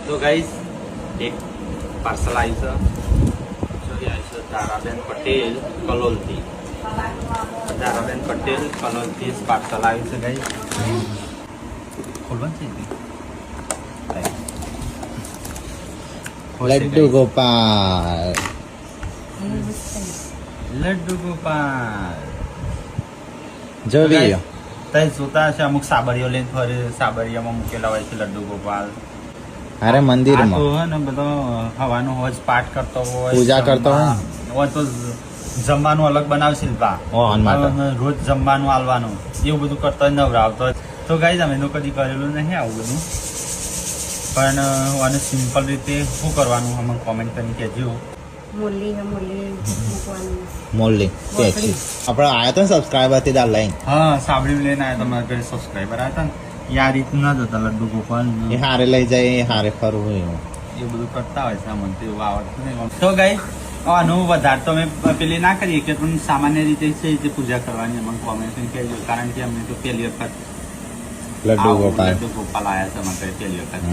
તો ગાઈસ એક પાર્સલ આવ્યું છે જોઈ આવ્યું છે તારાબેન પટેલ કલોલથી. તારાબેન પટેલ કલોલથી પાર્સલ આવ્યું છે ગાઈસ. ખોલવાનું છે લડ્ડુ ગોપાલ. લડ્ડુ ગોપાલ જોઈ લો. તઈ જોતા હશે અમુક સાબરીઓ લઈને ફરે, સાબરિયામાં મૂકેલા હોય છે લડ્ડુ ગોપાલ. અરે આ મંદિરમાં તો હે ને બધો હવાનો હોજ પાઠ કરતો હોય, પૂજા કરતો હોય. હોય તો જમવાનું અલગ બનાવશે બા. ઓહન માટે. રોજ જમવાનું આલવાનું એવું બધું કરતો હોય, નવરાવતો હોય. તો ગાઈસ અમે તો કદી કરેલું નહીં આવું બધું, પણ આને સિમ્પલ રીતે શું કરવાનું અમને કોમેન્ટ કરીને કહેજો. મુરલી મૂકવાની. મોલ્લી ટેક્સી આપણે આયા તો સબસ્ક્રાઇબર થી દાલ લઈને હા, સાંભળ્યું લઈને આવ્યા તમારા ઘરે સબસ્ક્રાઈબર આવ્યા હતા ને એ આ રીતના જ હતા લડ્ડુ ગોપાલ. એ હારે લઈ જાય એ હારે ફરવું એવું. એ બધું કરતા હોય છે અમને તો એવું આવડતું નહીં. તો ગાઈસ આનું વધારે તો અમે પેલી ના કરીએ કે પણ સામાન્ય રીતે છે જે પૂજા કરવાની અમને કોમેન્ટ કરીને કહેજો, કારણ કે અમને તો પહેલી વખત લડ્ડુ ગોપાલ. લડ્ડુ ગોપાલ આવ્યા છે અમારે પહેલી વખત.